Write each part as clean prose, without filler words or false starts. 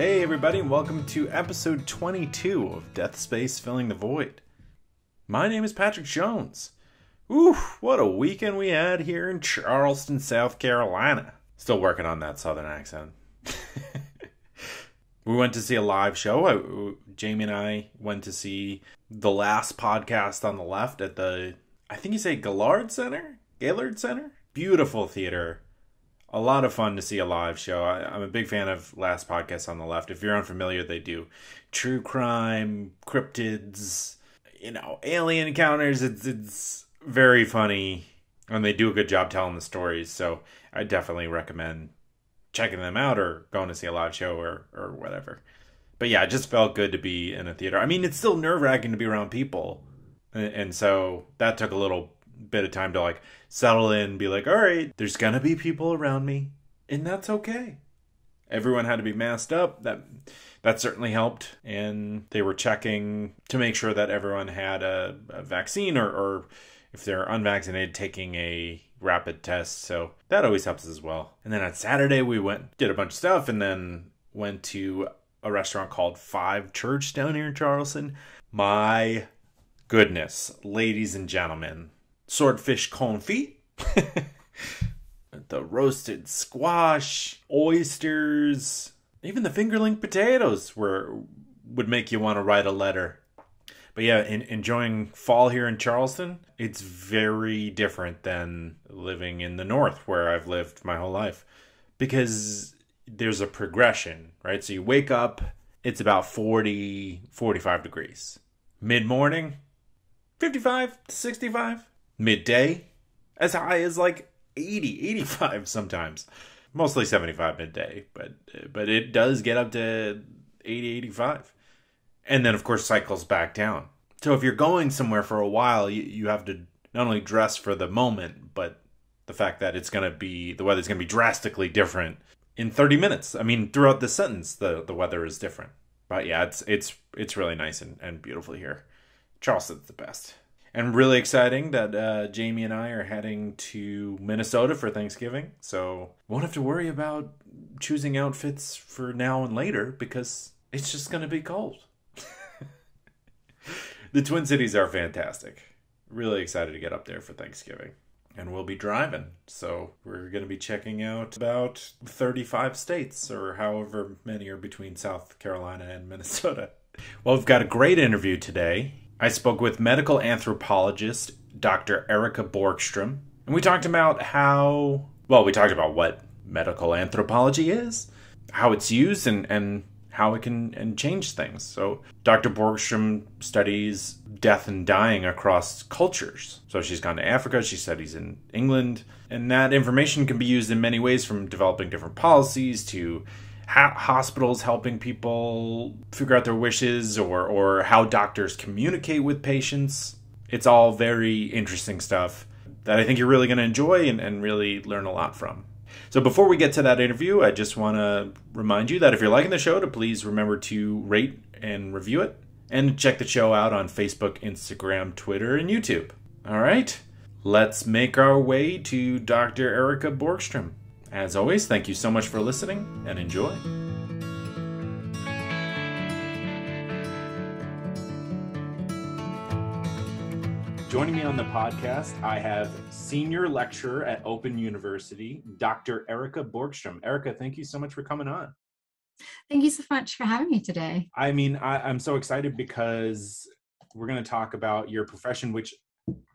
Hey everybody, and welcome to episode 22 of Death Space Filling the Void. My name is Patrick Jones. What a weekend we had here in Charleston, South Carolina. Still working on that southern accent. We went to see a live show. Jamie and I went to see the last podcast on the left at the, I think you say Gaylord Center? Beautiful theater. A lot of fun to see a live show. I'm a big fan of Last Podcast on the Left. If you're unfamiliar, they do true crime, cryptids, alien encounters. It's very funny, and they do a good job telling the stories. So I definitely recommend checking them out or going to see a live show or whatever. But yeah, it just felt good to be in a theater. I mean, it's still nerve-wracking to be around people. And so that took a little bit of time to settle in and be like, all right, there's gonna be people around me, and that's okay. Everyone had to be masked up. That certainly helped, and they were checking to make sure that everyone had a vaccine or if they're unvaccinated, taking a rapid test. So that always helps as well. And then on Saturday we did a bunch of stuff, and then went to a restaurant called Five Church down here in Charleston. My goodness, ladies and gentlemen, swordfish confit, the roasted squash, oysters, even the fingerling potatoes would make you want to write a letter. But yeah, enjoying fall here in Charleston. It's very different than living in the north where I've lived my whole life, because there's a progression, right? So you wake up, it's about 45 degrees. Mid-morning, 55 to 65. Midday, as high as 80, 85 sometimes. Mostly 75 midday, but it does get up to 80, 85. And then, of course, cycles back down. So if you're going somewhere for a while, you have to not only dress for the moment, but the fact that the weather's going to be drastically different in 30 minutes. I mean, throughout the sentence, the weather is different. But yeah, it's really nice and beautiful here. Charleston's the best. And really exciting that Jamie and I are heading to Minnesota for Thanksgiving. So won't have to worry about choosing outfits for now and later, because it's just going to be cold. The Twin Cities are fantastic. Really excited to get up there for Thanksgiving. And we'll be driving. So we're going to be checking out about 35 states, or however many are between South Carolina and Minnesota. Well, we've got a great interview today. I spoke with medical anthropologist Dr. Erica Borgstrom, and we talked about what medical anthropology is, how it's used, and how it can change things. So Dr. Borgstrom studies death and dying across cultures. So she's gone to Africa, she studies in England, and that information can be used in many ways, from developing different policies to hospitals helping people figure out their wishes, or how doctors communicate with patients. It's all very interesting stuff that I think you're really going to enjoy and really learn a lot from. So before we get to that interview, I just want to remind you that if you're liking the show, to please remember to rate and review it, and check the show out on Facebook, Instagram, Twitter, and YouTube. All right, let's make our way to Dr. Erica Borgstrom. As always, thank you so much for listening, and enjoy. Joining me on the podcast, I have senior lecturer at Open University, Dr. Erica Borgstrom. Erica, thank you so much for coming on. Thank you so much for having me today. I mean, I'm so excited because we're going to talk about your profession, which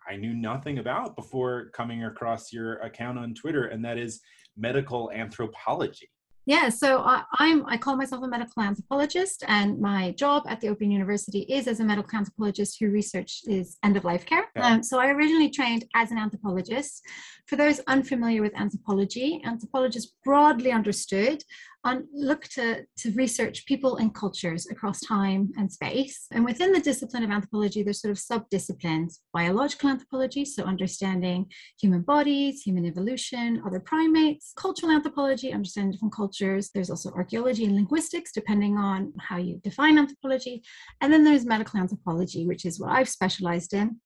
I knew nothing about before coming across your account on Twitter, and that is medical anthropology. Yeah, so I call myself a medical anthropologist, and my job at the Open University is as a medical anthropologist who researches end-of-life care. Okay. So I originally trained as an anthropologist. For those unfamiliar with anthropology, anthropologists broadly understood look to research people and cultures across time and space. And within the discipline of anthropology, there's sort of sub-disciplines: biological anthropology, so understanding human bodies, human evolution, other primates; cultural anthropology, understanding different cultures. There's also archaeology and linguistics, depending on how you define anthropology. And then there's medical anthropology, which is what I've specialized in,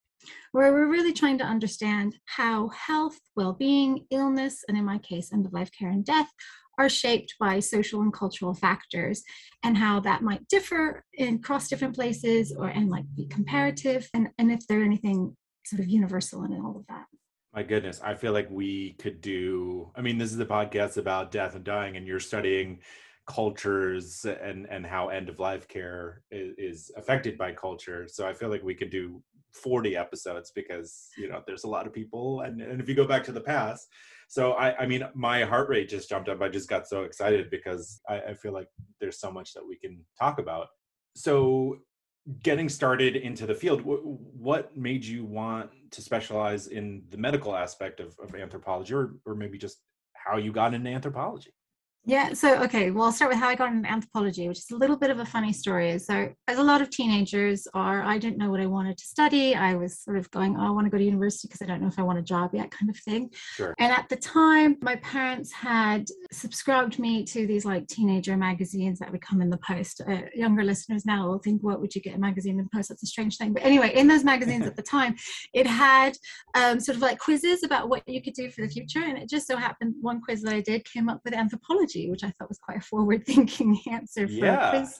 where we're really trying to understand how health, well-being, illness, and in my case, end-of-life care and death, are shaped by social and cultural factors, and how that might differ across different places and like be comparative, and if there's anything sort of universal in all of that. My goodness, I feel like we could do, I mean, this is a podcast about death and dying, and you're studying cultures and how end of life care is affected by culture. So I feel like we could do 40 episodes because, you know, there's a lot of people. And if you go back to the past, so I mean, my heart rate just jumped up. I just got so excited because I feel like there's so much that we can talk about. So getting started into the field, what made you want to specialize in the medical aspect of anthropology, or maybe just how you got into anthropology? Yeah, so okay, well, I'll start with how I got into anthropology, which is a little bit of a funny story. So, as a lot of teenagers are, I didn't know what I wanted to study. I was sort of going, oh, I want to go to university because I don't know if I want a job yet, kind of thing. Sure. And at the time, my parents had subscribed me to these like teenager magazines that would come in the post. Younger listeners now will think, what would you get a magazine in the post? That's a strange thing. But anyway, in those magazines at the time, it had sort of like quizzes about what you could do for the future. And it just so happened one quiz that I did came up with anthropology, which I thought was quite a forward-thinking answer for a quiz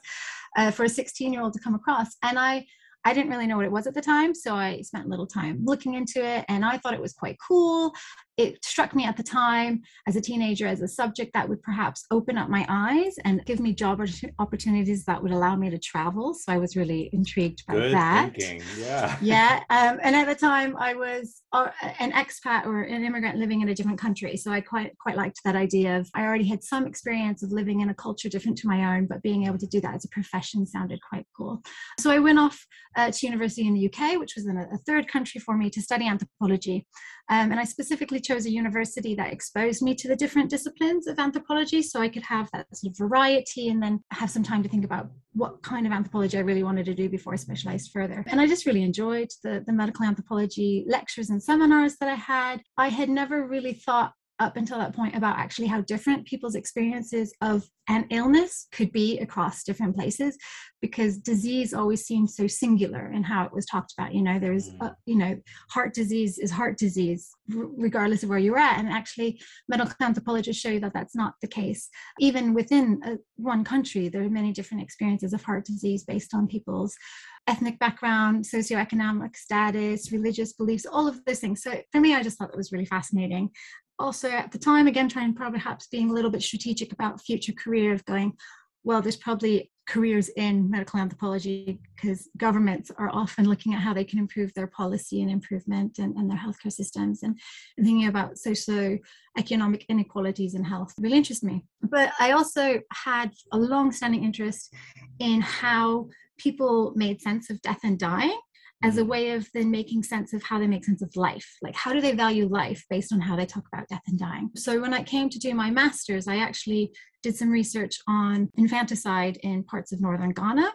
for a 16-year-old to come across. And I didn't really know what it was at the time, so I spent a little time looking into it, and I thought it was quite cool. It struck me at the time as a teenager as a subject that would perhaps open up my eyes and give me job opportunities that would allow me to travel. So I was really intrigued by that. Good thinking, yeah. Yeah, and at the time I was an expat or an immigrant living in a different country. So I quite liked that idea of, I already had some experience of living in a culture different to my own, but being able to do that as a profession sounded quite cool. So I went off to university in the UK, which was in a third country for me, to study anthropology. And I specifically chose a university that exposed me to the different disciplines of anthropology, so I could have that sort of variety and then have some time to think about what kind of anthropology I really wanted to do before I specialized further. And I just really enjoyed the medical anthropology lectures and seminars that I had. I had never really thought up until that point about actually how different people's experiences of an illness could be across different places, because disease always seems so singular in how it was talked about. You know, there's, heart disease is heart disease, regardless of where you're at. And actually, medical anthropologists show you that that's not the case. Even within one country, there are many different experiences of heart disease based on people's ethnic background, socioeconomic status, religious beliefs, all of those things. So for me, I just thought it was really fascinating. Also at the time, again, trying perhaps being a little bit strategic about future career, of going, well, there's probably careers in medical anthropology because governments are often looking at how they can improve their policy and improvement and their healthcare systems, and thinking about socioeconomic inequalities in health really interests me. But I also had a long-standing interest in how people made sense of death and dying as a way of then making sense of how they make sense of life. Like, how do they value life based on how they talk about death and dying? So when I came to do my master's, I actually did some research on infanticide in parts of northern Ghana.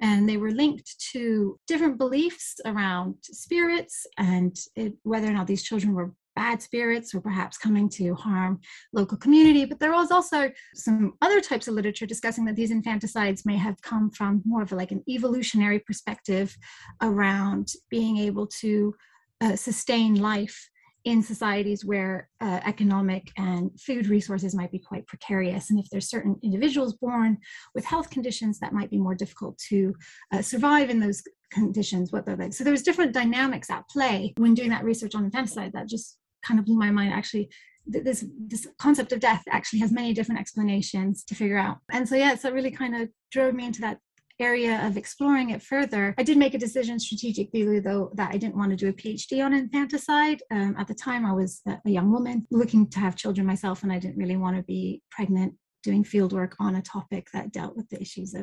And they were linked to different beliefs around spirits and whether or not these children were bad spirits or perhaps coming to harm local community. But there was also some other types of literature discussing that these infanticides may have come from more of like an evolutionary perspective around being able to sustain life in societies where economic and food resources might be quite precarious. And if there's certain individuals born with health conditions that might be more difficult to survive in those conditions, what they're like. So there was different dynamics at play when doing that research on infanticide that just kind of blew my mind. Actually, this concept of death actually has many different explanations to figure out. And so, yeah, so it really kind of drove me into that area of exploring it further. I did make a decision strategically, though, that I didn't want to do a PhD on infanticide. At the time, I was a young woman looking to have children myself, and I didn't really want to be pregnant doing field work on a topic that dealt with the issues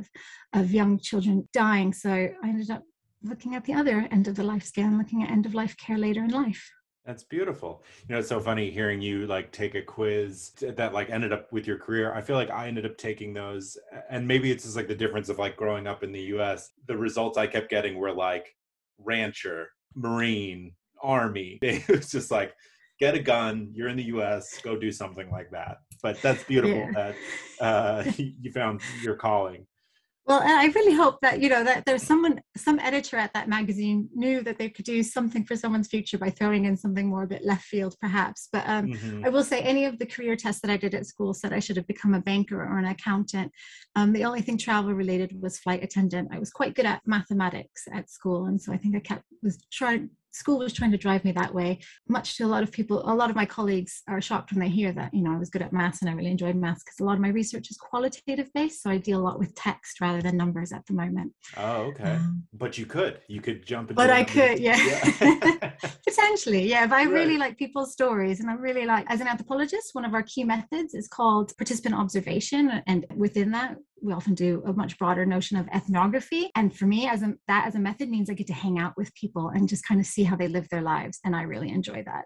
of young children dying. So I ended up looking at the other end of the life scale and looking at end of life care later in life. That's beautiful. You know, it's so funny hearing you like take a quiz that like ended up with your career. I feel like I ended up taking those, and maybe it's just like the difference of like growing up in the US. The results I kept getting were like rancher, Marine, Army. It was just like, get a gun, you're in the US, go do something like that. But that's beautiful that you found your calling. Well, I really hope that, that there's some editor at that magazine knew that they could do something for someone's future by throwing in something more a bit left field, perhaps. But Hmm. I will say any of the career tests that I did at school said I should have become a banker or an accountant. The only thing travel related was flight attendant. I was quite good at mathematics at school. And so I think school was trying to drive me that way, much to a lot of people. A lot of my colleagues are shocked when they hear that, I was good at maths and I really enjoyed maths, because a lot of my research is qualitative based. So I deal a lot with text rather than numbers at the moment. Oh, okay. Um, But you could jump into but the I numbers. could, yeah. Yeah. Potentially, yeah. But I really Right. like people's stories. And I really like, as an anthropologist, one of our key methods is called participant observation. And within that, we often do a much broader notion of ethnography. And for me, that as a method means I get to hang out with people and just kind of see how they live their lives. And I really enjoy that.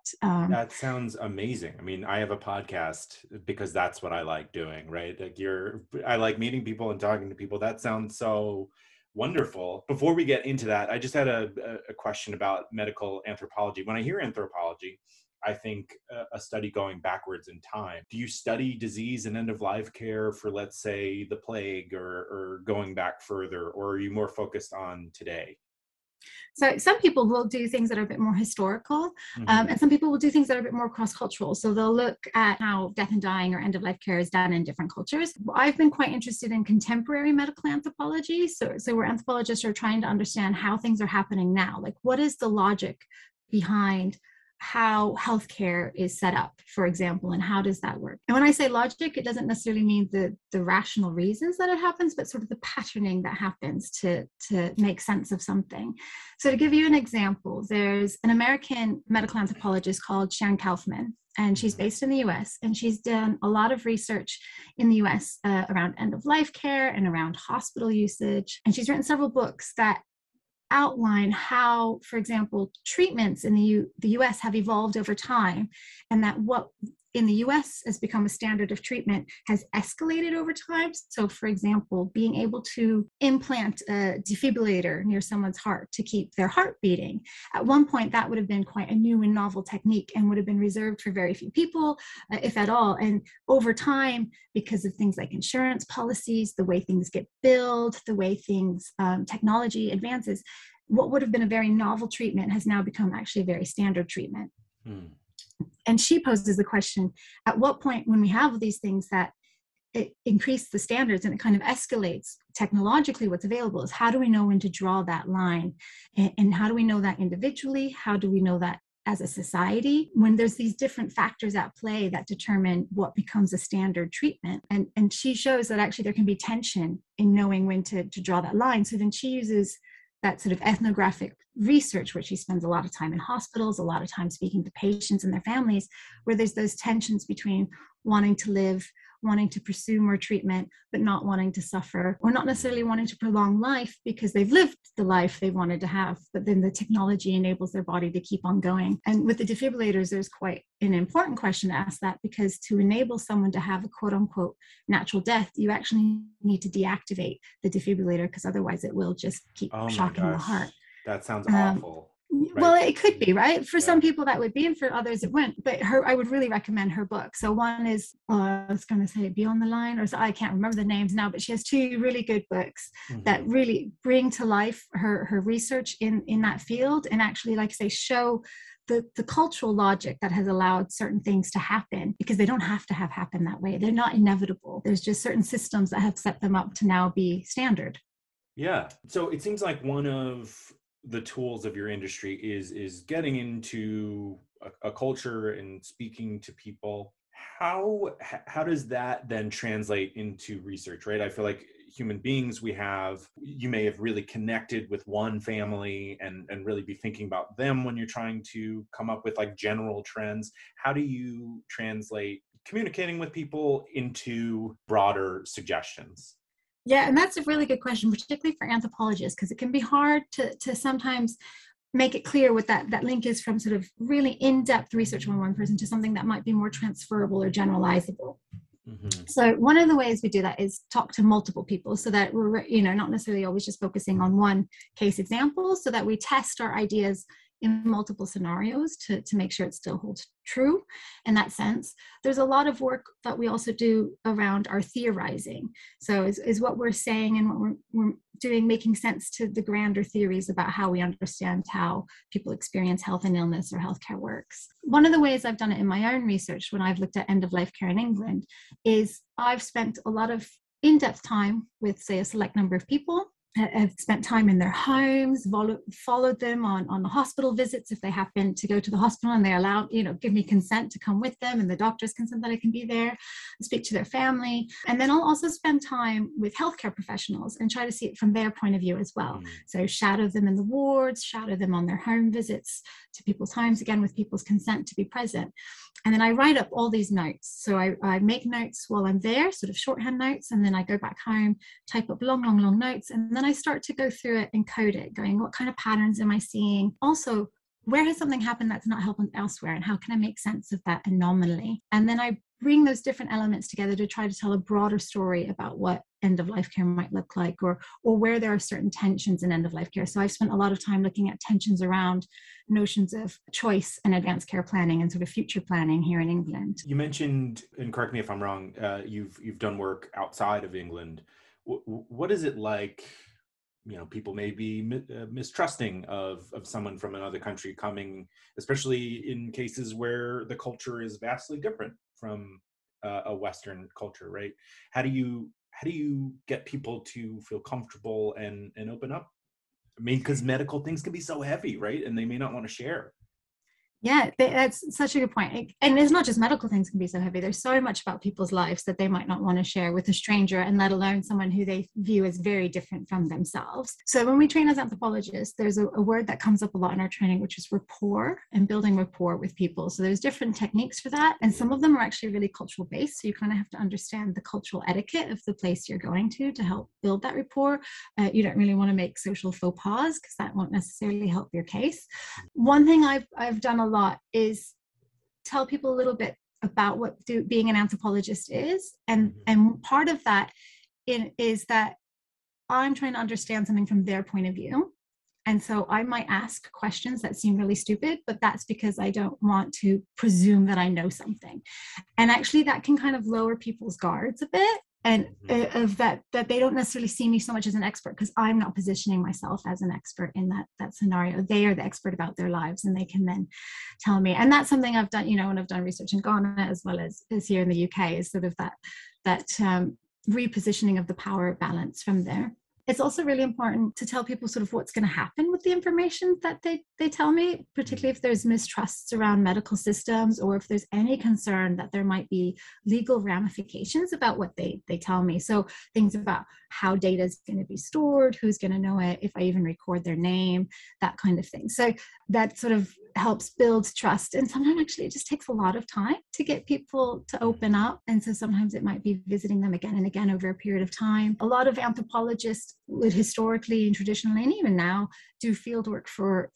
That sounds amazing. I mean, I have a podcast because that's what I like doing, right? I like meeting people and talking to people. That sounds so wonderful. Before we get into that, I just had a question about medical anthropology. When I hear anthropology, I think a study going backwards in time. Do you study disease and end of life care for, let's say, the plague, or going back further, or are you more focused on today? So some people will do things that are a bit more historical, Hmm. and some people will do things that are a bit more cross-cultural. So they'll look at how death and dying or end-of-life care is done in different cultures. I've been quite interested in contemporary medical anthropology. So where anthropologists are trying to understand how things are happening now. Like, what is the logic behind how healthcare is set up, for example, and how does that work? And when I say logic, it doesn't necessarily mean the rational reasons that it happens, but sort of the patterning that happens to make sense of something. So to give you an example, there's an American medical anthropologist called Sharon Kaufman, and she's Hmm. based in the US, and she's done a lot of research in the US around end of life care and around hospital usage. And she's written several books that outline how, for example, treatments in the US have evolved over time, and that what in the US has become a standard of treatment has escalated over time. So, for example, being able to implant a defibrillator near someone's heart to keep their heart beating. At one point, that would have been quite a new and novel technique and would have been reserved for very few people, if at all. And over time, because of things like insurance policies, the way things get billed, the way technology advances, what would have been a very novel treatment has now become actually a very standard treatment. Hmm. And she poses the question, at what point, when we have these things that it increase the standards and it kind of escalates technologically what's available, is how do we know when to draw that line? And how do we know that individually? How do we know that as a society, when there's these different factors at play that determine what becomes a standard treatment? And she shows that actually there can be tension in knowing when to draw that line. So then she uses that sort of ethnographic research, where she spends a lot of time in hospitals, a lot of time speaking to patients and their families, where there's those tensions between wanting to live, wanting to pursue more treatment, but not wanting to suffer, or not necessarily wanting to prolong life because they've lived the life they wanted to have, but then the technology enables their body to keep on going. And with the defibrillators, there's quite an important question to ask that, because to enable someone to have a quote unquote natural death, you actually need to deactivate the defibrillator, because otherwise it will just keep Oh my shocking the heart. gosh, that sounds Um, awful, well, right? it could be, right? For some Yeah. people that would be, and for others it wouldn't. But I would really recommend her book. So one is, I was going to say Beyond the Line, or so, I can't remember the names now, but she has two really good books that Hmm. really bring to life her research in that field, and actually, like I say, show the cultural logic that has allowed certain things to happen, because they don't have to have happened that way. They're not inevitable. There's just certain systems that have set them up to now be standard. Yeah. So it seems like one of the tools of your industry is getting into a culture and speaking to people. How does that then translate into research, right? I feel like human beings, you may have really connected with one family and really be thinking about them when you're trying to come up with like general trends. How do you translate communicating with people into broader suggestions? Yeah, and that's a really good question, particularly for anthropologists, because it can be hard to sometimes make it clear what that link is from sort of really in-depth research on one person to something that might be more transferable or generalizable. Hmm. So one of the ways we do that is talk to multiple people, so that we're not necessarily always just focusing on one case example, so that we test our ideas in multiple scenarios to make sure it still holds true in that sense. There's a lot of work that we also do around our theorizing. So is what we're saying and what we're doing making sense to the grander theories about how we understand how people experience health and illness or healthcare works. One of the ways I've done it in my own research when I've looked at end-of-life care in England is I've spent a lot of in-depth time with, say, a select number of people. I've spent time in their homes, followed them on the hospital visits if they happen to go to the hospital and they allow, give me consent to come with them and the doctor's consent that I can be there, speak to their family. And then I'll also spend time with healthcare professionals and try to see it from their point of view as well. So shadow them in the wards, shadow them on their home visits to people's homes, again, with people's consent to be present. And then I write up all these notes. So I make notes while I'm there, sort of shorthand notes, and then I go back home, type up long notes, and then I start to go through it and code it, going, what kind of patterns am I seeing? Also, where has something happened that's not happened elsewhere, and how can I make sense of that anomaly? And then I bring those different elements together to try to tell a broader story about what end-of-life care might look like, or where there are certain tensions in end-of-life care. So I've spent a lot of time looking at tensions around notions of choice and advanced care planning and sort of future planning here in England. You mentioned, and correct me if I'm wrong, you've done work outside of England. What is it like? People may be mistrusting of someone from another country coming, especially in cases where the culture is vastly different from a Western culture, right? How do you get people to feel comfortable and open up? I mean, because medical things can be so heavy, right? And they may not want to share. Yeah, that's such a good point. And it's not just medical things can be so heavy. There's so much about people's lives that they might not want to share with a stranger, and let alone someone who they view as very different from themselves. So when we train as anthropologists, there's a word that comes up a lot in our training, which is rapport, and building rapport with people. So there's different techniques for that. And some of them are actually really cultural based. So you kind of have to understand the cultural etiquette of the place you're going to help build that rapport. You don't really want to make social faux pas because that won't necessarily help your case. One thing I've done a lot is tell people a little bit about what being an anthropologist is, and part of that is that I'm trying to understand something from their point of view, and so I might ask questions that seem really stupid, but that's because I don't want to presume that I know something, and actually that can kind of lower people's guards a bit, and of that they don't necessarily see me so much as an expert because I'm not positioning myself as an expert in that scenario. They are the expert about their lives, and they can then tell me. And that's something I've done, when I've done research in Ghana as well as here in the UK, is sort of that repositioning of the power balance from there. It's also really important to tell people sort of what's going to happen with the information that they tell me, particularly if there's mistrusts around medical systems, or if there's any concern that there might be legal ramifications about what they tell me. So things about how data is going to be stored, who's going to know it, if I even record their name, that kind of thing. So that sort of helps build trust. And sometimes actually it just takes a lot of time to get people to open up. And so sometimes it might be visiting them again and again over a period of time. A lot of anthropologists would historically and traditionally, and even now, do field work for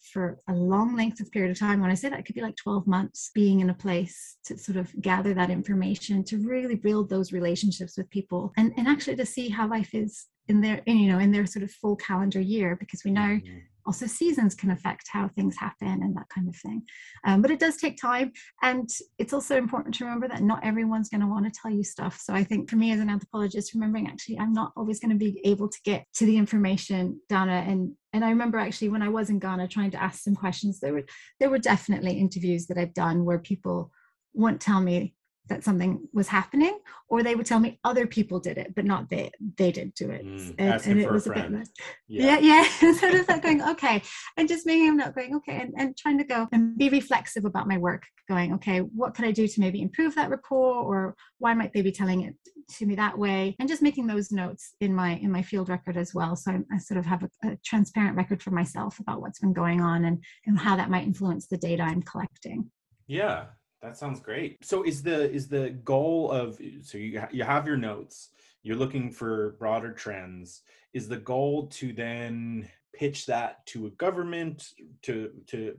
a long length of period of time. When I say that, it could be like 12 months being in a place to sort of gather that information, to really build those relationships with people, and actually to see how life is in their sort of full calendar year, because we know also seasons can affect how things happen and that kind of thing. But it does take time. And it's also important to remember that not everyone's going to want to tell you stuff. So I think for me as an anthropologist, remembering actually I'm not always going to be able to get to the information, Dana. And I remember actually when I was in Ghana trying to ask some questions, there were definitely interviews that I've done where people won't tell me that something was happening, or they would tell me other people did it, but not they didn't do it. Asking and for it was a a bit friend. yeah. Sort of like going, okay, and just making them not going, okay, and trying to go and be reflexive about my work, going, okay, what could I do to maybe improve that rapport, or why might they be telling it to me that way, and just making those notes in my field record as well. So I sort of have a transparent record for myself about what's been going on and how that might influence the data I'm collecting. Yeah. That sounds great. So is the goal of, so you have your notes, you're looking for broader trends. Is the goal to then pitch that to a government to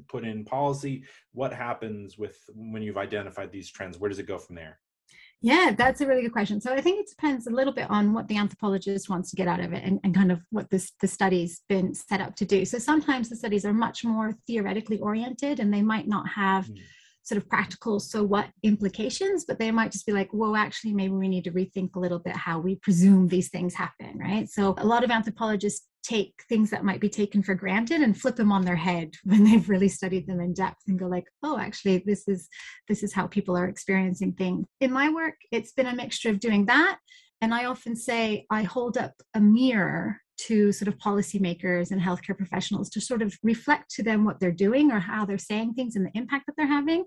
put in policy? What happens when you've identified these trends? Where does it go from there? Yeah, that's a really good question. So I think it depends a little bit on what the anthropologist wants to get out of it, and kind of what the study's been set up to do. So sometimes the studies are much more theoretically oriented, and they might not have sort of practical so what implications, but they might just be like, whoa, actually, maybe we need to rethink a little bit how we presume these things happen, right? So a lot of anthropologists take things that might be taken for granted and flip them on their head when they've really studied them in depth, and go like, oh, actually, this is how people are experiencing things. In my work, it's been a mixture of doing that. And I often say I hold up a mirror to sort of policymakers and healthcare professionals to sort of reflect to them what they're doing or how they're saying things and the impact that they're having,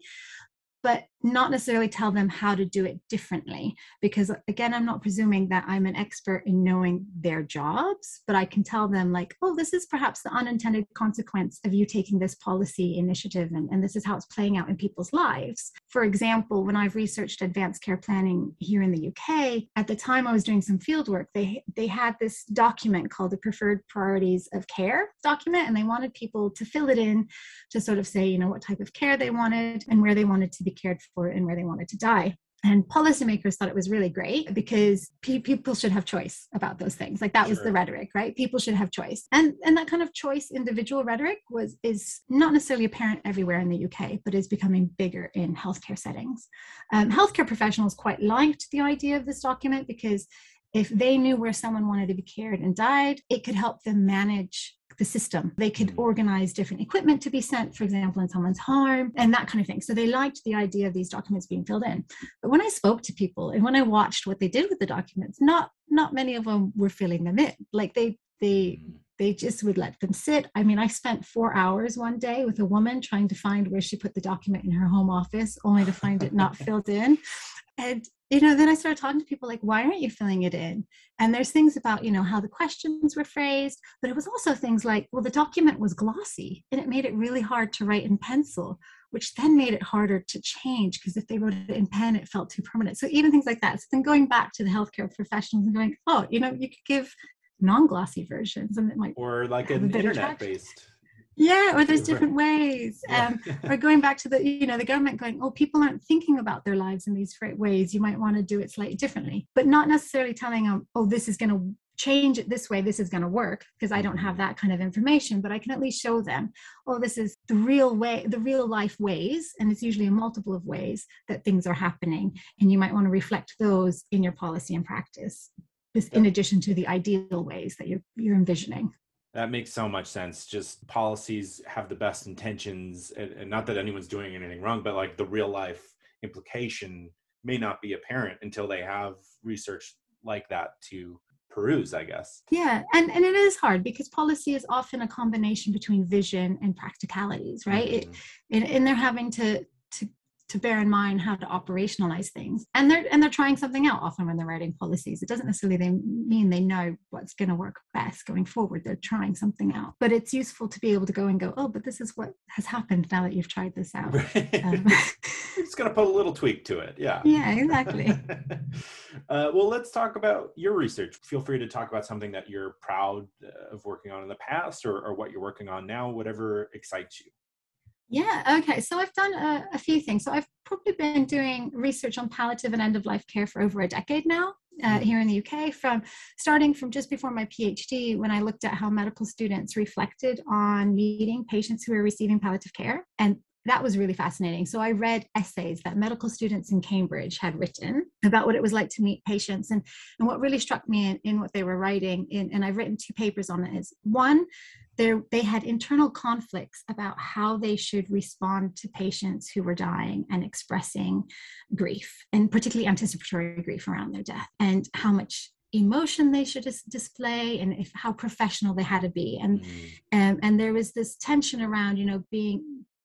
but not necessarily tell them how to do it differently. Because again, I'm not presuming that I'm an expert in knowing their jobs, but I can tell them like, oh, this is perhaps the unintended consequence of you taking this policy initiative, and this is how it's playing out in people's lives. For example, when I've researched advanced care planning here in the UK, at the time I was doing some field work, they had this document called the Preferred Priorities of Care document, and they wanted people to fill it in to sort of say, you know, what type of care they wanted and where they wanted to be cared for and where they wanted to die. And policymakers thought it was really great because people should have choice about those things. Like that was the rhetoric, right? People should have choice. And that kind of choice, individual rhetoric is not necessarily apparent everywhere in the UK, but is becoming bigger in healthcare settings. Healthcare professionals quite liked the idea of this document because if they knew where someone wanted to be cared and died, it could help them manage the system. They could organize different equipment to be sent, for example, in someone's home and that kind of thing. So they liked the idea of these documents being filled in. But when I spoke to people and when I watched what they did with the documents, not many of them were filling them in. Like they just would let them sit. I mean, I spent 4 hours one day with a woman trying to find where she put the document in her home office, only to find it not filled in. And, you know, then I started talking to people like, why aren't you filling it in? And there's things about, you know, how the questions were phrased, but it was also things like, well, the document was glossy and it made it really hard to write in pencil, which then made it harder to change because if they wrote it in pen, it felt too permanent. So even things like that. So then going back to the healthcare professionals and going, oh, you know, you could give non-glossy versions and it might, or like an internet-based. Yeah, or there's different ways. Or going back to the government going, oh, people aren't thinking about their lives in these ways. You might want to do it slightly differently, but not necessarily telling them, oh, this is going to change it this way. This is going to work, because I don't have that kind of information, but I can at least show them, oh, this is the real way, the real life ways. And it's usually a multiple of ways that things are happening. And you might want to reflect those in your policy and practice, in addition to the ideal ways that you're envisioning. That makes so much sense. Just policies have the best intentions, and not that anyone's doing anything wrong, but like the real life implication may not be apparent until they have research like that to peruse, I guess. Yeah, and it is hard because policy is often a combination between vision and practicalities, right? And they're having to bear in mind how to operationalize things, and they're trying something out often when they're writing policies. It doesn't necessarily mean they know what's going to work best going forward. They're trying something out, but it's useful to be able to go and go, oh, but this is what has happened now that you've tried this out. It's going to put a little tweak to it. Yeah Exactly. Well, let's talk about your research. Feel free to talk about something that you're proud of working on in the past, or what you're working on now, whatever excites you. Yeah, okay. So I've done a few things. So I've probably been doing research on palliative and end-of-life care for over a decade now here in the UK, starting from just before my PhD, when I looked at how medical students reflected on meeting patients who were receiving palliative care. And that was really fascinating. So I read essays that medical students in Cambridge had written about what it was like to meet patients. And what really struck me in what they were writing, and I've written 2 papers on it, is one, they had internal conflicts about how they should respond to patients who were dying and expressing grief, and particularly anticipatory grief around their death, and how much emotion they should display, and how professional they had to be. And there was this tension around,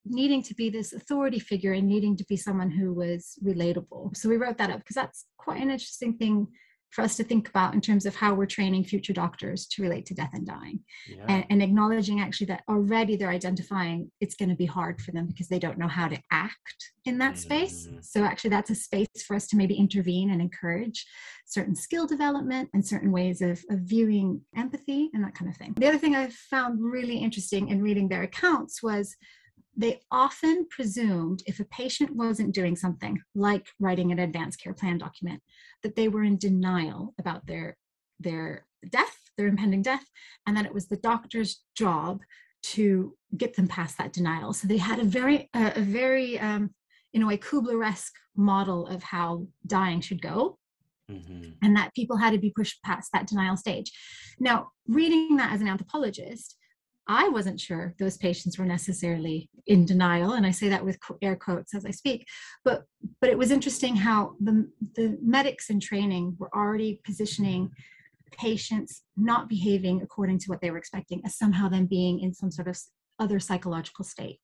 needing to be this authority figure and needing to be someone who was relatable. So we wrote that up because that's quite an interesting thing for us to think about in terms of how we're training future doctors to relate to death and dying. And acknowledging actually that already they're identifying it's going to be hard for them because they don't know how to act in that space. So actually that's a space for us to maybe intervene and encourage certain skill development and certain ways of viewing empathy and that kind of thing. The other thing I found really interesting in reading their accounts was they often presumed if a patient wasn't doing something like writing an advanced care plan document, that they were in denial about their death, their impending death, and that it was the doctor's job to get them past that denial. So they had a very in a way, Kubler-esque model of how dying should go, and that people had to be pushed past that denial stage. Now, reading that as an anthropologist, I wasn't sure those patients were necessarily in denial, and I say that with air quotes as I speak, but it was interesting how the medics in training were already positioning patients not behaving according to what they were expecting as somehow them being in some sort of other psychological state,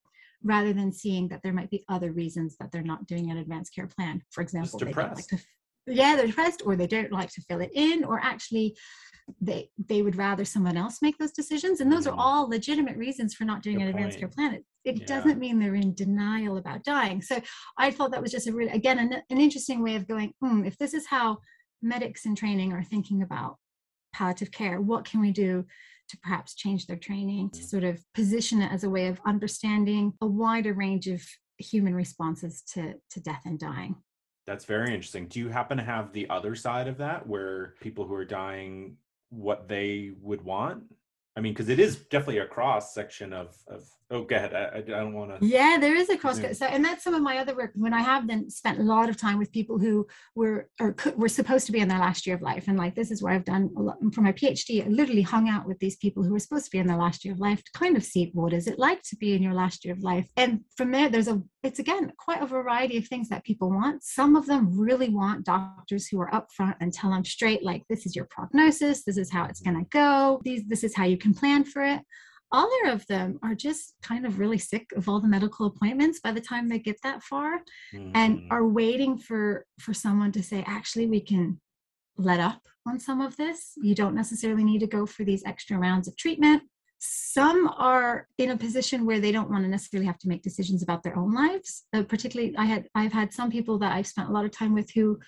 rather than seeing that there might be other reasons that they're not doing an advanced care plan. For example, they don't like to, they're depressed, or they don't like to fill it in, or actually they would rather someone else make those decisions. And those are all legitimate reasons for not doing an advanced care plan. It doesn't mean they're in denial about dying. So I thought that was just an interesting way of going, if this is how medics in training are thinking about palliative care, what can we do to perhaps change their training to sort of position it as a way of understanding a wider range of human responses to death and dying. That's very interesting. Do you happen to have the other side of that, where people who are dying, what they would want? I mean, because it is definitely a cross section of oh, go ahead. I don't want to. Yeah, there is a cross. So, and that's some of my other work, when I have then spent a lot of time with people who were supposed to be in their last year of life. And like, this is where I've done a lot for my PhD. I literally hung out with these people who were supposed to be in their last year of life to kind of see, what is it like to be in your last year of life? And from there, it's again, quite a variety of things that people want. Some of them really want doctors who are upfront and tell them straight, like, this is your prognosis, this is how it's going to go, this is how you can plan for it. Other of them are just kind of really sick of all the medical appointments by the time they get that far, and are waiting for someone to say, actually, we can let up on some of this. You don't necessarily need to go for these extra rounds of treatment. Some are in a position where they don't want to necessarily have to make decisions about their own lives. Particularly, I've had some people that I've spent a lot of time with who,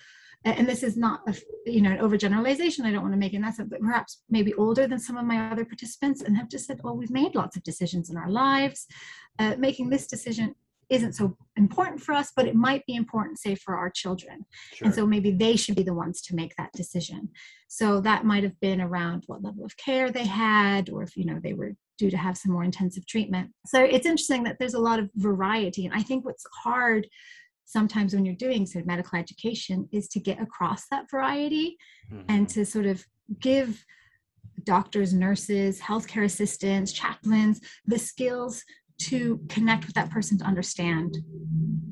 and this is not an overgeneralization, I don't want to make it that, but perhaps maybe older than some of my other participants, and have just said, well, we've made lots of decisions in our lives. Making this decision isn't so important for us, but it might be important, say, for our children. Sure. And so maybe they should be the ones to make that decision. So that might have been around what level of care they had, or if, they were due to have some more intensive treatment. So it's interesting that there's a lot of variety. And I think what's hard sometimes when you're doing sort of medical education is to get across that variety, and to sort of give doctors, nurses, healthcare assistants, chaplains the skills to connect with that person, to understand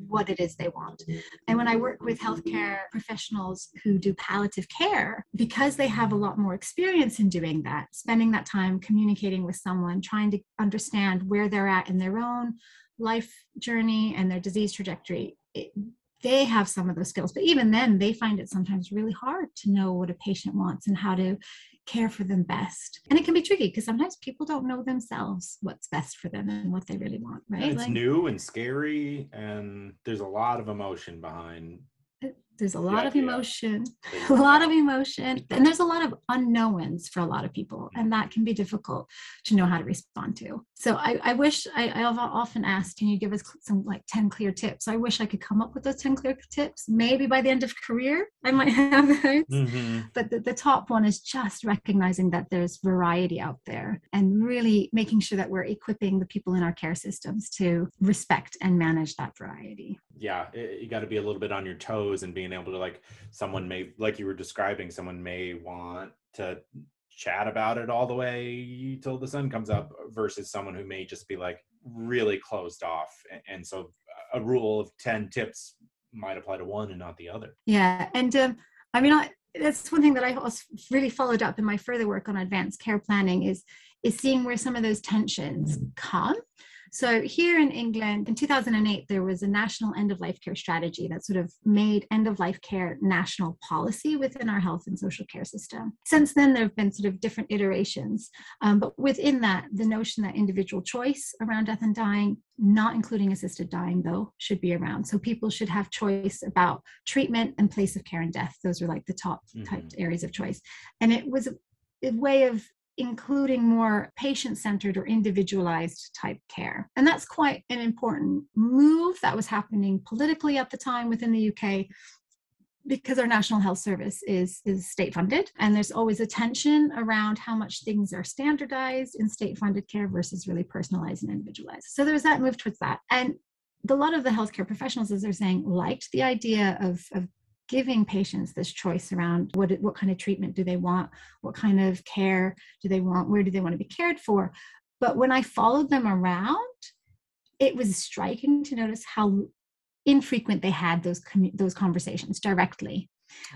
what it is they want. And when I work with healthcare professionals who do palliative care, because they have a lot more experience in doing that, spending that time communicating with someone, trying to understand where they're at in their own life journey and their disease trajectory, they have some of those skills. But even then, they find it sometimes really hard to know what a patient wants and how to care for them best. And it can be tricky because sometimes people don't know themselves what's best for them and what they really want, right? And it's new and scary, and there's a lot of emotion behind. There's a lot of emotion, and there's a lot of unknowns for a lot of people, and that can be difficult to know how to respond to. So I wish, I've often asked, can you give us some 10 clear tips? I wish I could come up with those 10 clear tips. Maybe by the end of career, I might have those. But the top one is just recognizing that there's variety out there, and really making sure that we're equipping the people in our care systems to respect and manage that variety. Yeah, you got to be a little bit on your toes, and being able to, someone may, like you were describing, someone may want to chat about it all the way till the sun comes up, versus someone who may just be really closed off. And so a rule of 10 tips might apply to one and not the other. Yeah. And that's one thing that I also really followed up in my further work on advanced care planning is seeing where some of those tensions come. So here in England, in 2008, there was a national end-of-life care strategy that sort of made end-of-life care national policy within our health and social care system. Since then, there have been sort of different iterations. But within that, the notion that individual choice around death and dying, not including assisted dying, though, should be around. So people should have choice about treatment and place of care and death. Those are the top type areas of choice. And it was a way of including more patient-centered or individualized type care. And that's quite an important move that was happening politically at the time within the UK, because our National Health Service is state funded, and there's always a tension around how much things are standardized in state funded care versus really personalized and individualized. So there's that move towards that. And a lot of the healthcare professionals, as they're saying, liked the idea of giving patients this choice around what kind of treatment do they want, what kind of care do they want, where do they want to be cared for. But when I followed them around, it was striking to notice how infrequent they had those conversations directly.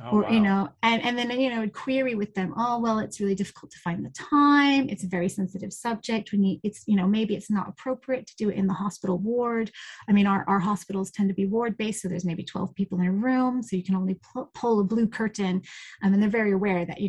Oh, or, wow. and then, I'd query with them, oh, well, it's really difficult to find the time. It's a very sensitive subject. Maybe it's not appropriate to do it in the hospital ward. I mean, our hospitals tend to be ward-based, so there's maybe 12 people in a room, so you can only pull a blue curtain. And they're very aware that,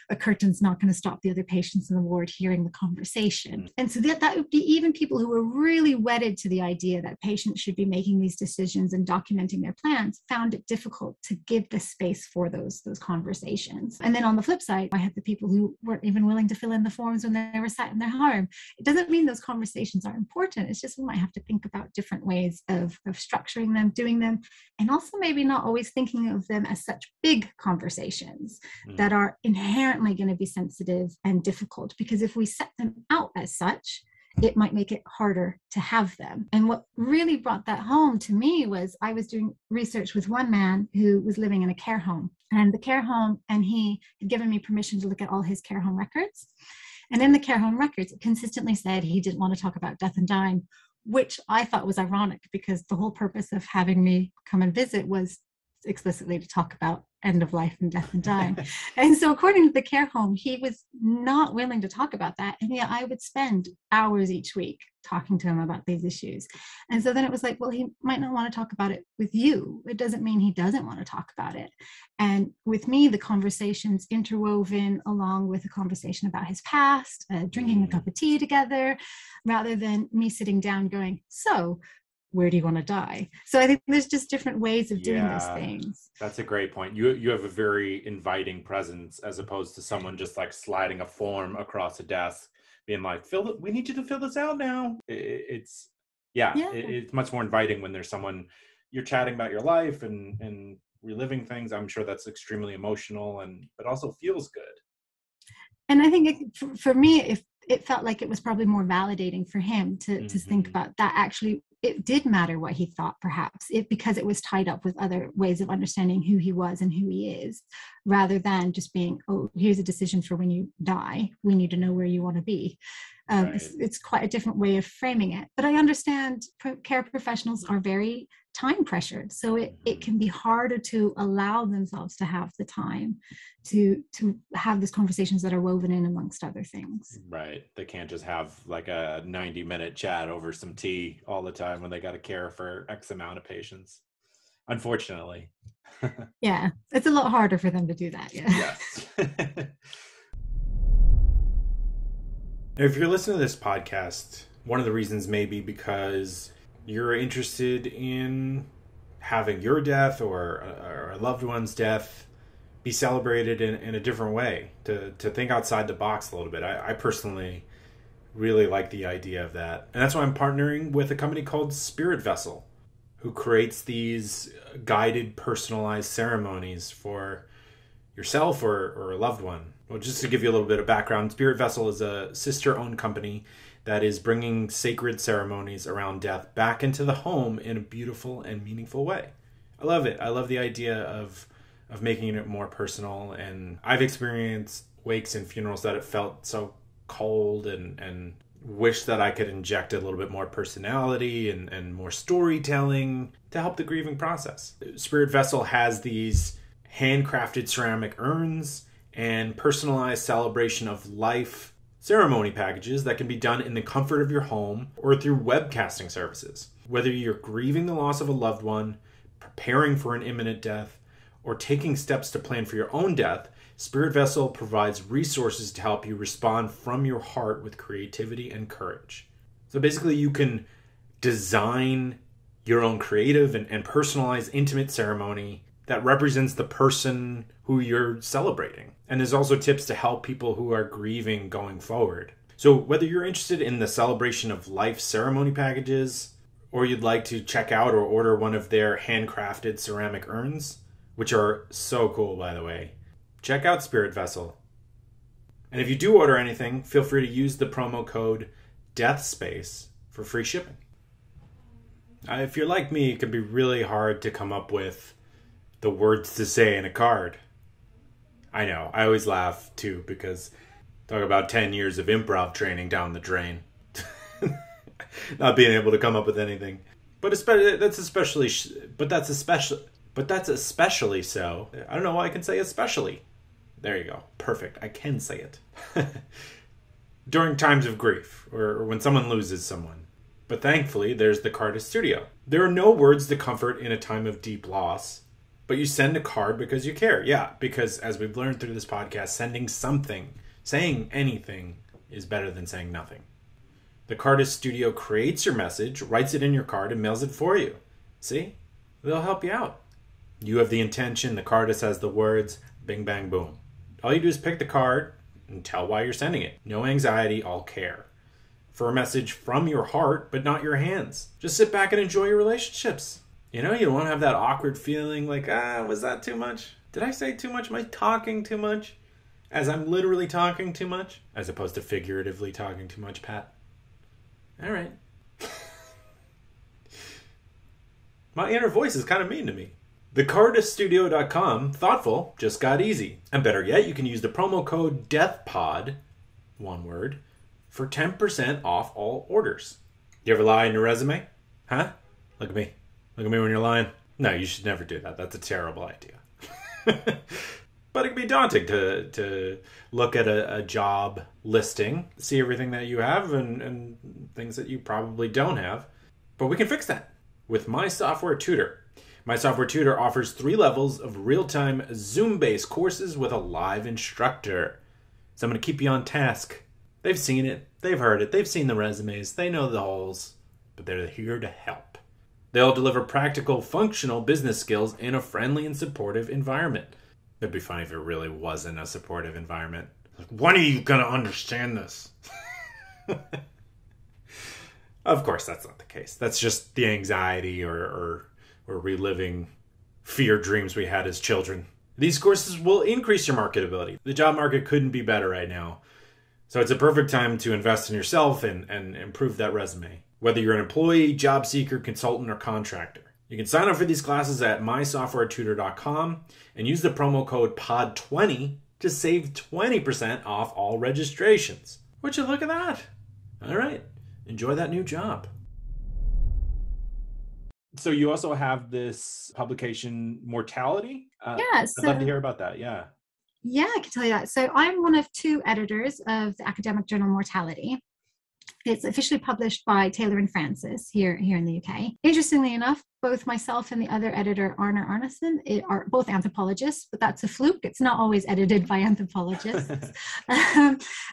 a curtain's not going to stop the other patients in the ward hearing the conversation. And so that would be even people who were really wedded to the idea that patients should be making these decisions and documenting their plans, found it difficult to give the space for those conversations. And then on the flip side, I had the people who weren't even willing to fill in the forms when they were sat in their home. It doesn't mean those conversations are important. It's just we might have to think about different ways of structuring them, doing them, and also maybe not always thinking of them as such big conversations that are inherently going to be sensitive and difficult. Because if we set them out as such, it might make it harder to have them. And what really brought that home to me was I was doing research with one man who was living in a care home. And he had given me permission to look at all his care home records. And in the care home records, it consistently said he didn't want to talk about death and dying, which I thought was ironic, because the whole purpose of having me come and visit was explicitly to talk about end of life and death and dying. And so according to the care home, he was not willing to talk about that. And yet I would spend hours each week talking to him about these issues. And so then it was like, well, he might not want to talk about it with you. It doesn't mean he doesn't want to talk about it. And with me, the conversations interwoven along with a conversation about his past, drinking a cup of tea together, rather than me sitting down going, so where do you want to die? So I think there's just different ways of doing those things. That's a great point. You have a very inviting presence, as opposed to someone just like sliding a form across a desk, being like, we need you to fill this out now. It's much more inviting when there's someone you're chatting about your life and reliving things. I'm sure that's extremely emotional, but also feels good. And I think for me, it felt like it was probably more validating for him to think about that. Actually, it did matter what he thought, perhaps, because it was tied up with other ways of understanding who he was and who he is, rather than just being, oh, here's a decision for when you die. We need to know where you want to be. Right. It's quite a different way of framing it. But I understand care professionals are very time pressured. So it can be harder to allow themselves to have the time to have these conversations that are woven in amongst other things. Right. They can't just have like a 90-minute chat over some tea all the time when they got to care for X amount of patients, unfortunately. Yeah, it's a lot harder for them to do that. Yeah. Yes. If you're listening to this podcast, one of the reasons may be because you're interested in having your death or a loved one's death be celebrated in a different way, to think outside the box a little bit. I personally really like the idea of that. And that's why I'm partnering with a company called Spirit Vessel, who creates these guided, personalized ceremonies for yourself or a loved one. Well, just to give you a little bit of background, Spirit Vessel is a sister-owned company that is bringing sacred ceremonies around death back into the home in a beautiful and meaningful way. I love it. I love the idea of making it more personal. And I've experienced wakes and funerals that it felt so cold, and wish that I could inject a little bit more personality and more storytelling to help the grieving process. Spirit Vessel has these handcrafted ceramic urns and personalized celebration of life ceremony packages that can be done in the comfort of your home or through webcasting services. Whether you're grieving the loss of a loved one, preparing for an imminent death, or taking steps to plan for your own death, Spirit Vessel provides resources to help you respond from your heart with creativity and courage. So basically, you can design your own creative and personalized intimate ceremony that represents the person who you're celebrating. And there's also tips to help people who are grieving going forward. So whether you're interested in the celebration of life ceremony packages, or you'd like to check out or order one of their handcrafted ceramic urns, which are so cool, by the way, check out Spirit Vessel. And if you do order anything, feel free to use the promo code DEATHSPACE for free shipping. If you're like me, it can be really hard to come up with the words to say in a card. I know, I always laugh too, because talk about 10 years of improv training down the drain. Not being able to come up with anything. But that's especially so. I don't know why I can say especially. There you go. Perfect. I can say it. During times of grief, or when someone loses someone. But thankfully, there's the Cardist Studio. There are no words to comfort in a time of deep loss, but you send a card because you care. Yeah, because as we've learned through this podcast, sending something, saying anything, is better than saying nothing. The Cardist Studio creates your message, writes it in your card, and mails it for you. See? They'll help you out. You have the intention, the Cardist has the words, bing, bang, boom. All you do is pick the card and tell why you're sending it. No anxiety, all care. For a message from your heart, but not your hands. Just sit back and enjoy your relationships. You know, you don't want to have that awkward feeling like, was that too much? Did I say too much? Am I talking too much? As I'm literally talking too much? As opposed to figuratively talking too much, Pat. All right. My inner voice is kind of mean to me. TheCardistStudio.com, thoughtful, just got easy. And better yet, you can use the promo code DEATHPOD, one word, for 10% off all orders. You ever lie in your resume? Huh? Look at me. Look at me when you're lying. No, you should never do that. That's a terrible idea. But it can be daunting to look at a job listing, see everything that you have and things that you probably don't have. But we can fix that with My Software Tutor. My Software Tutor offers 3 levels of real-time Zoom-based courses with a live instructor. So I'm going to keep you on task. They've seen it. They've heard it. They've seen the resumes. They know the holes. But they're here to help. They'll deliver practical, functional business skills in a friendly and supportive environment. It'd be funny if it really wasn't a supportive environment. Like, when are you going to understand this? Of course, that's not the case. That's just the anxiety or reliving fear dreams we had as children. These courses will increase your marketability. The job market couldn't be better right now. So it's a perfect time to invest in yourself and improve that resume. Whether you're an employee, job seeker, consultant, or contractor. You can sign up for these classes at mysoftwaretutor.com and use the promo code POD20 to save 20% off all registrations. Would you look at that? All right. Enjoy that new job. So you also have this publication, Mortality? Yeah. So, I'd love to hear about that. Yeah. Yeah, I can tell you that. So I'm one of 2 editors of the academic journal Mortality. It's officially published by Taylor and Francis here in the UK. Interestingly enough, both myself and the other editor, Arna Arneson, are both anthropologists, but that's a fluke. It's not always edited by anthropologists.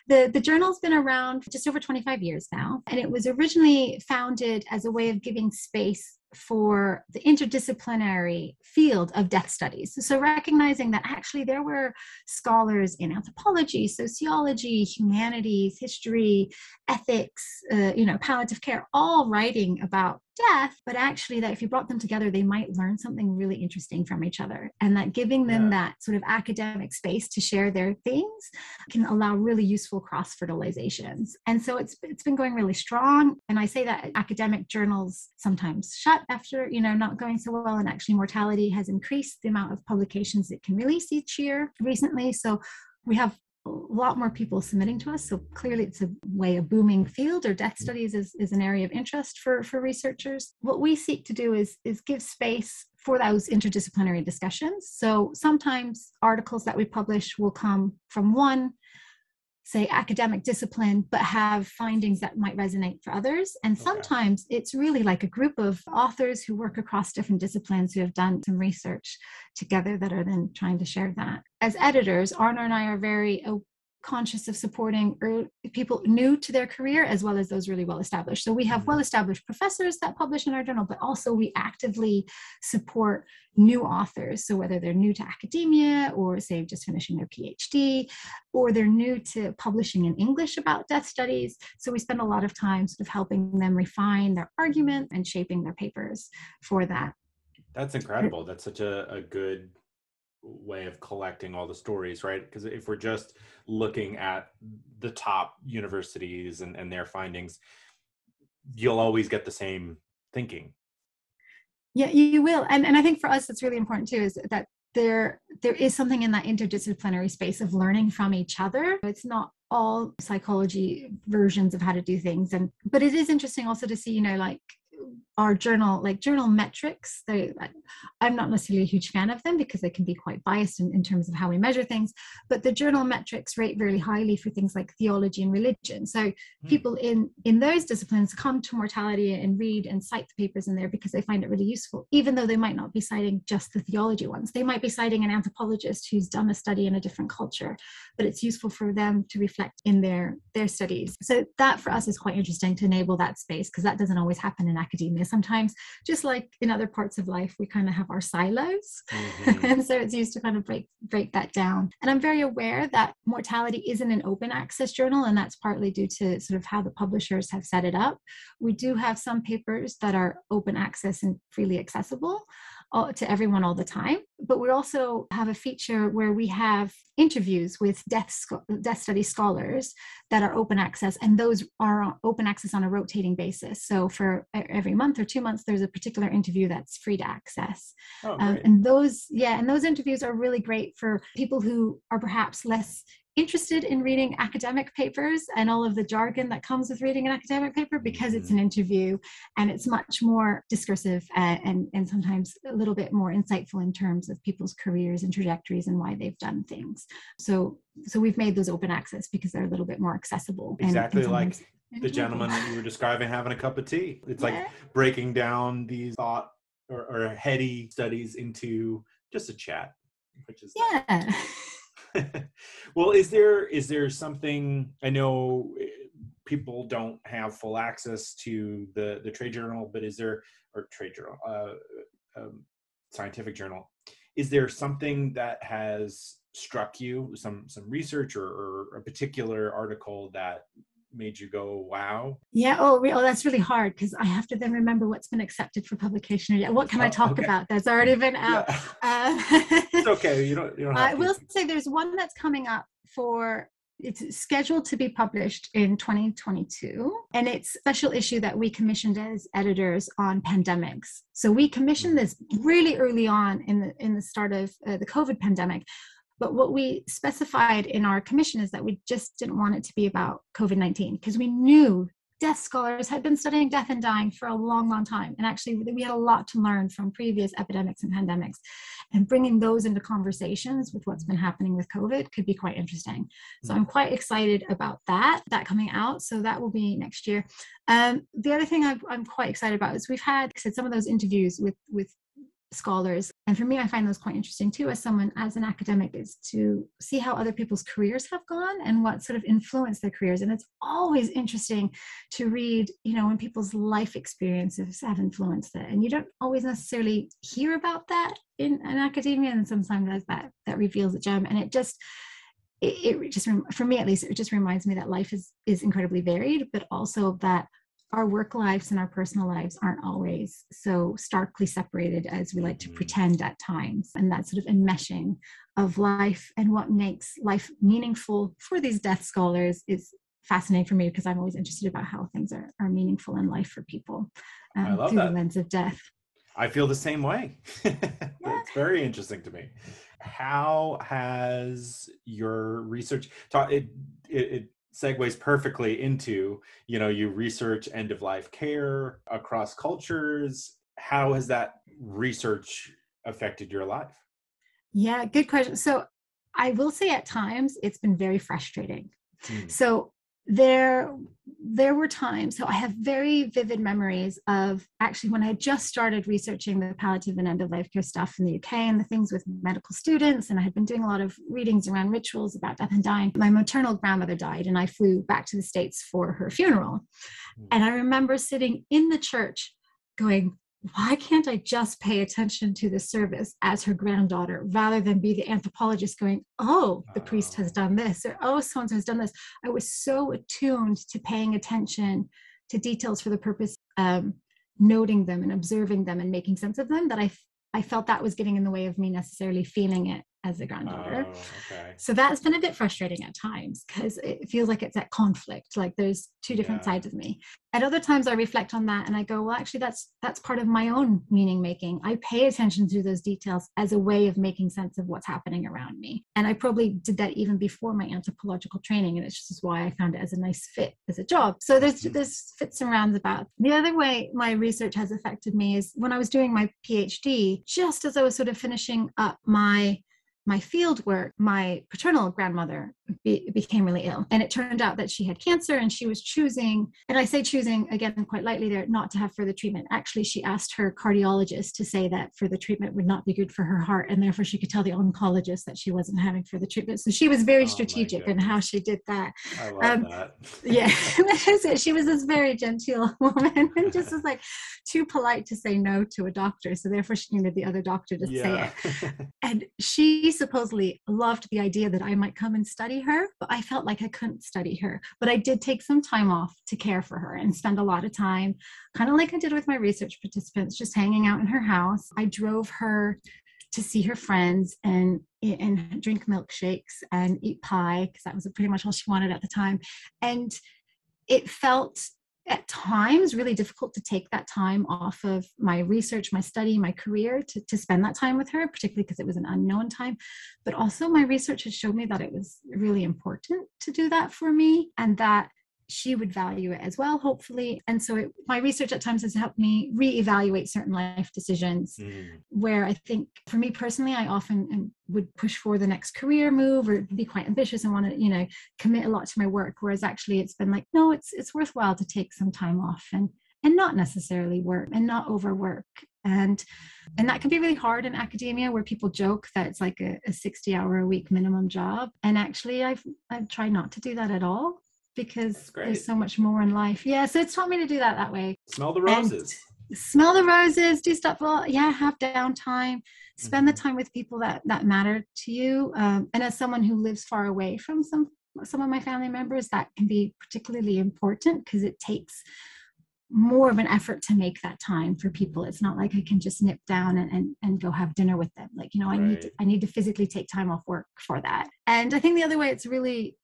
The journal's been around for just over 25 years now, and it was originally founded as a way of giving space for the interdisciplinary field of death studies. So recognizing that actually there were scholars in anthropology, sociology, humanities, history, ethics, palliative care, all writing about death, but actually that if you brought them together, they might learn something really interesting from each other. And that giving them that sort of academic space to share their things can allow really useful cross-fertilizations. And so it's been going really strong. And I say that academic journals sometimes shut after, not going so well. And actually Mortality has increased the amount of publications it can release each year recently. So we have a lot more people submitting to us. So clearly it's a booming field, or death studies is an area of interest for researchers. What we seek to do is give space for those interdisciplinary discussions. So sometimes articles that we publish will come from one, say, academic discipline, but have findings that might resonate for others. And sometimes it's really like a group of authors who work across different disciplines who have done some research together that are then trying to share that. As editors, Arna and I are very conscious of supporting people new to their career as well as those really well established. So we have well established professors that publish in our journal, but also we actively support new authors. So whether they're new to academia or say just finishing their PhD, or they're new to publishing in English about death studies. So we spend a lot of time sort of helping them refine their argument and shaping their papers for that. That's incredible. That's such a good way of collecting all the stories, right? Because if we're just looking at the top universities and their findings, you'll always get the same thinking. Yeah, you will. And I think for us, it's really important too, is that there is something in that interdisciplinary space of learning from each other. It's not all psychology versions of how to do things. But it is interesting also to see, like our journal metrics. I'm not necessarily a huge fan of them because they can be quite biased in terms of how we measure things, but the journal metrics rate very highly for things like theology and religion. So people in those disciplines come to mortality and read and cite the papers in there because they find it really useful, even though they might not be citing just the theology ones. They might be citing an anthropologist who's done a study in a different culture, but it's useful for them to reflect in their studies. So that for us is quite interesting to enable that space, because that doesn't always happen in academia. Sometimes, just like in other parts of life, we kind of have our silos. And so it's used to kind of break that down. And I'm very aware that mortality isn't an open access journal, and that's partly due to sort of how the publishers have set it up. We do have some papers that are open access and freely accessible to everyone all the time. But we also have a feature where we have interviews with death study scholars that are open access, and those are open access on a rotating basis. So for every month or 2 months, there's a particular interview that's free to access. And those interviews are really great for people who are perhaps less interested in reading academic papers and all of the jargon that comes with reading an academic paper, because it's an interview and it's much more discursive and sometimes a little bit more insightful in terms of people's careers and trajectories and why they've done things. So we've made those open access because they're a little bit more accessible. Exactly, like the gentleman that you were describing having a cup of tea. It's like breaking down these thought or heady studies into just a chat, which is Well, is there something, I know people don't have full access to the trade journal, but is there, or trade journal, scientific journal, is there something that has struck you, some research or a particular article that made you go, wow? Yeah. Oh, that's really hard, because I have to then remember what's been accepted for publication. What can I talk about that's already been out? It's okay. You don't have I will say there's one that's coming up it's scheduled to be published in 2022, and it's a special issue that we commissioned as editors on pandemics. So we commissioned this really early on in the start of the COVID pandemic. But what we specified in our commission is that we just didn't want it to be about COVID-19, because we knew death scholars had been studying death and dying for a long, long time. And actually, we had a lot to learn from previous epidemics and pandemics. And bringing those into conversations with what's been happening with COVID could be quite interesting. So I'm quite excited about that coming out. So that will be next year. The other thing I'm quite excited about is we've had some of those interviews with scholars. And for me, I find those quite interesting too, as an academic, is to see how other people's careers have gone and what sort of influenced their careers. And it's always interesting to read, when people's life experiences have influenced it. And you don't always necessarily hear about that in academia. And sometimes that reveals a gem. And it just, for me at least, it just reminds me that life is incredibly varied, but also that our work lives and our personal lives aren't always so starkly separated as we like to pretend at times. And that sort of enmeshing of life and what makes life meaningful for these death scholars is fascinating for me, because I'm always interested about how things are meaningful in life for people through the lens of death. I feel the same way. It's very interesting to me. How has your research it segues perfectly into, you research end-of-life care across cultures. How has that research affected your life? Yeah, good question. So I will say at times it's been very frustrating. So there were times, so I have very vivid memories of actually when I just started researching the palliative and end of life care stuff in the UK and the things with medical students, and I had been doing a lot of readings around rituals about death and dying. My maternal grandmother died, and I flew back to the States for her funeral. And I remember sitting in the church going, why can't I just pay attention to the service as her granddaughter rather than be the anthropologist going, oh, the priest has done this, or oh, so-and-so has done this. I was so attuned to paying attention to details for the purpose of noting them and observing them and making sense of them that I felt that was getting in the way of me necessarily feeling it as a granddaughter. Okay. So that's been a bit frustrating at times because it feels like it's at conflict, like there's two different sides of me. At other times I reflect on that and I go, well, actually that's part of my own meaning making. I pay attention to those details as a way of making sense of what's happening around me. And I probably did that even before my anthropological training, and it's just why I found it as a nice fit as a job. So there's fits and roundabouts. The other way my research has affected me is when I was doing my PhD, just as I was sort of finishing up my field work, my paternal grandmother became really ill. And it turned out that she had cancer, and she was choosing, and I say choosing again quite lightly there, not to have further treatment. Actually, she asked her cardiologist to say that further treatment would not be good for her heart, and therefore she could tell the oncologist that she wasn't having further treatment. So she was very strategic in how she did that. I love that. Yeah, she was this very genteel woman and just was like too polite to say no to a doctor. So therefore she needed the other doctor to say it. And she supposedly loved the idea that I might come and study her, but I felt like I couldn't study her. But I did take some time off to care for her and spend a lot of time, kind of like I did with my research participants, just hanging out in her house. I drove her to see her friends and drink milkshakes and eat pie, because that was pretty much all she wanted at the time. And it felt at times really difficult to take that time off of my research, my study, my career to spend that time with her, particularly because it was an unknown time. But also my research has showed me that it was really important to do that for me, and that she would value it as well, hopefully. And so my research at times has helped me reevaluate certain life decisions where I think for me personally, I often would push for the next career move or be quite ambitious and want to, commit a lot to my work. Whereas actually it's been like, no, it's worthwhile to take some time off and not necessarily work and not overwork. And that can be really hard in academia, where people joke that it's like a 60-hour-a-week minimum job. And actually I've tried not to do that at all, because there's so much more in life. Yeah, so it's taught me to do that way. Smell the roses. And smell the roses, do stuff. Well, yeah, have downtime, spend the time with people that matter to you. And as someone who lives far away from some of my family members, that can be particularly important because it takes more of an effort to make that time for people. It's not like I can just nip down and go have dinner with them. Like, I need to physically take time off work for that. And I think the other way it's really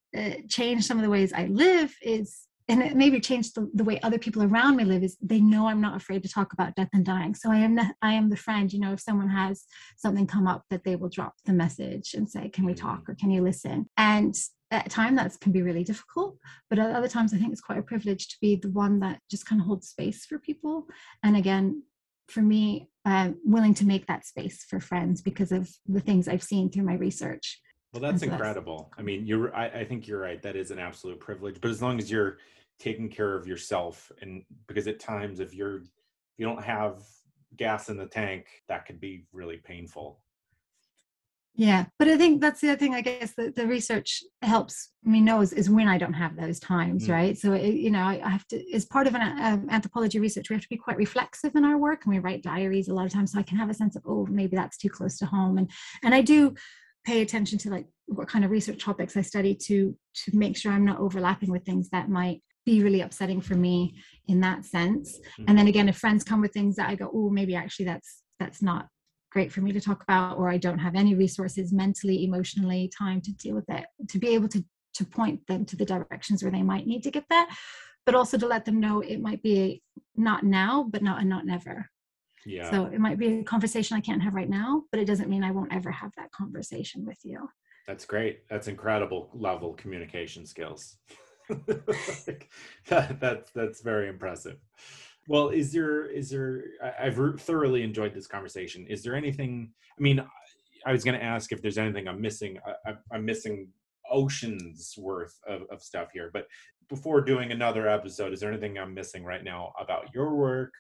changed some of the ways I live is, and it maybe changed the way other people around me live, is they know I'm not afraid to talk about death and dying. So I am the friend, if someone has something come up, that they will drop the message and say, can we talk, or can you listen? And at times that can be really difficult, but at other times I think it's quite a privilege to be the one that just kind of holds space for people. And again, for me, willing to make that space for friends because of the things I've seen through my research. Well, that's incredible. I mean, I think you're right. That is an absolute privilege. But as long as you're taking care of yourself, and because at times if you don't have gas in the tank, that could be really painful. Yeah, but I think that's the other thing, I guess, the research helps me know is when I don't have those times, right? So, I have to, as part of an anthropology research, we have to be quite reflexive in our work, and we write diaries a lot of times, so I can have a sense of, oh, maybe that's too close to home. And I do pay attention to like what kind of research topics I study to make sure I'm not overlapping with things that might be really upsetting for me in that sense. And then again, if friends come with things that I go, oh, maybe actually that's not great for me to talk about, or I don't have any resources mentally, emotionally, time to deal with it, to be able to point them to the directions where they might need to get that, but also to let them know it might be not now, but not never. Yeah. So it might be a conversation I can't have right now, but it doesn't mean I won't ever have that conversation with you. That's great. That's incredible level communication skills. That's very impressive. Well, I've thoroughly enjoyed this conversation. Is there anything, I was going to ask if there's anything I'm missing. I'm missing oceans worth of stuff here, but before doing another episode, is there anything I'm missing right now about your work,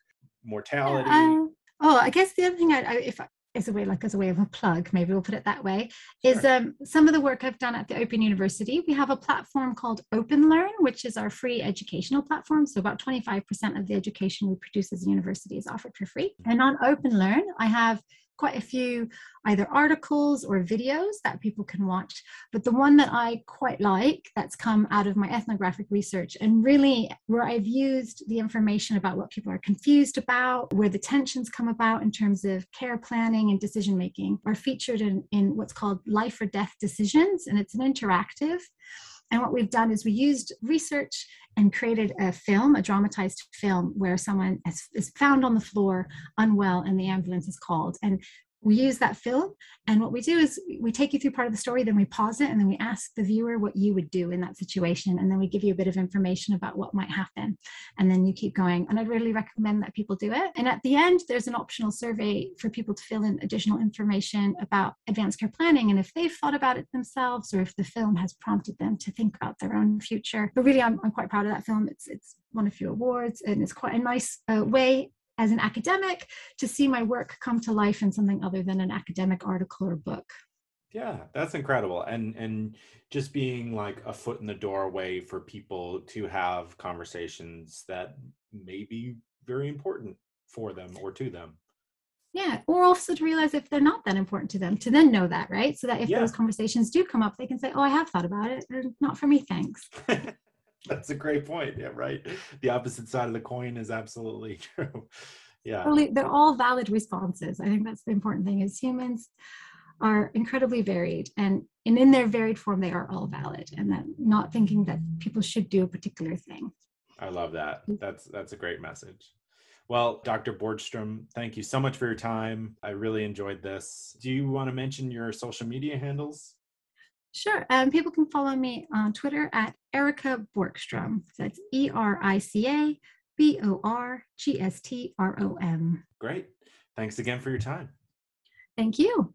mortality? Yeah, I guess the other thing if as a way of a plug, maybe we'll put it that way, is Sure. some of the work I've done at the Open University. We have a platform called Open Learn, which is our free educational platform. So about 25% of the education we produce as a university is offered for free. And on Open Learn, I have quite a few either articles or videos that people can watch. But the one that I quite like that's come out of my ethnographic research, and really where I've used the information about what people are confused about, where the tensions come about in terms of care planning and decision making, are featured in what's called life or death decisions. And it's an interactive. And what we've done is we used research and created a film, a dramatized film, where someone is found on the floor unwell and the ambulance is called. And we use that film, and what we do is we take you through part of the story, then we pause it, and then we ask the viewer what you would do in that situation, and then we give you a bit of information about what might happen, and then you keep going. And I'd really recommend that people do it. And at the end, there's an optional survey for people to fill in additional information about advanced care planning, and if they've thought about it themselves, or if the film has prompted them to think about their own future. But really, I'm quite proud of that film. It's won a few awards, and it's quite a nice way as an academic to see my work come to life in something other than an academic article or book. Yeah, that's incredible. And just being like a foot in the doorway for people to have conversations that may be very important for them or to them. Yeah, or also to realize if they're not that important to them, to then know that, right? So that if Yeah. those conversations do come up, they can say, oh, I have thought about it, and not for me, thanks. That's a great point. Yeah, right. The opposite side of the coin is absolutely true. Yeah. They're all valid responses. I think that's the important thing, is humans are incredibly varied, and in their varied form, they are all valid, and that not thinking that people should do a particular thing. I love that. That's a great message. Well, Dr. Borgstrom, thank you so much for your time. I really enjoyed this. Do you want to mention your social media handles? Sure. People can follow me on Twitter at Erica Borgstrom. So that's ERICA BORGSTROM. Great. Thanks again for your time. Thank you.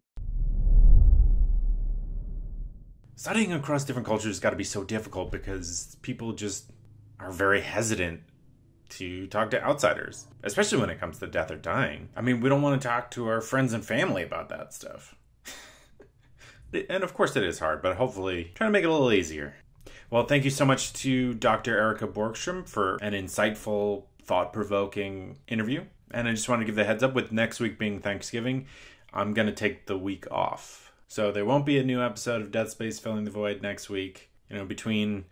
Studying across different cultures has got to be so difficult because people just are very hesitant to talk to outsiders, especially when it comes to death or dying. I mean, we don't want to talk to our friends and family about that stuff. And of course it is hard, but hopefully trying to make it a little easier. Well, thank you so much to Dr. Erica Borgstrom for an insightful, thought-provoking interview. And I just want to give the heads up, with next week being Thanksgiving, I'm going to take the week off. So there won't be a new episode of Death Space Filling the Void next week. You know, between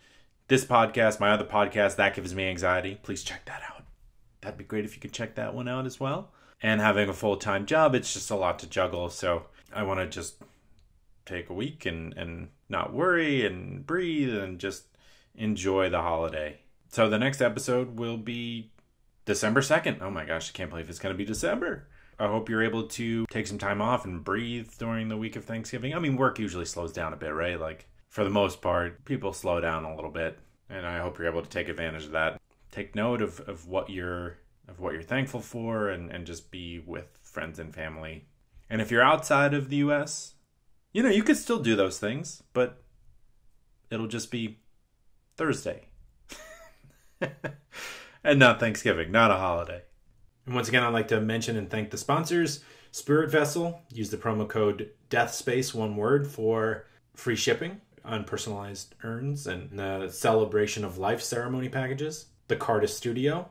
this podcast, my other podcast, That Gives Me Anxiety, please check that out. That'd be great if you could check that one out as well. And having a full-time job, it's just a lot to juggle. So I want to just take a week and not worry and breathe and just enjoy the holiday. So the next episode will be December 2nd. Oh my gosh, I can't believe it's going to be December. I hope you're able to take some time off and breathe during the week of Thanksgiving. I mean, work usually slows down a bit, right? Like, for the most part, people slow down a little bit, and I hope you're able to take advantage of that. Take note of what you're thankful for, and just be with friends and family. And if you're outside of the US, you know, you could still do those things, but it'll just be Thursday. And not Thanksgiving, not a holiday. And once again, I'd like to mention and thank the sponsors. Spirit Vessel, use the promo code DEATHSPACE, one word, for free shipping on personalized urns and the Celebration of Life ceremony packages. The Carta Studio,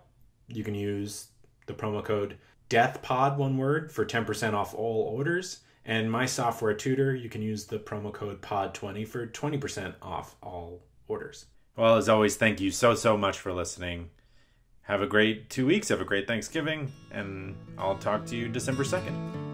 you can use the promo code DEATHPOD, one word, for 10% off all orders. And My Software Tutor, you can use the promo code POD20 for 20% off all orders. Well, as always, thank you so much for listening. Have a great 2 weeks, have a great Thanksgiving, and I'll talk to you December 2nd.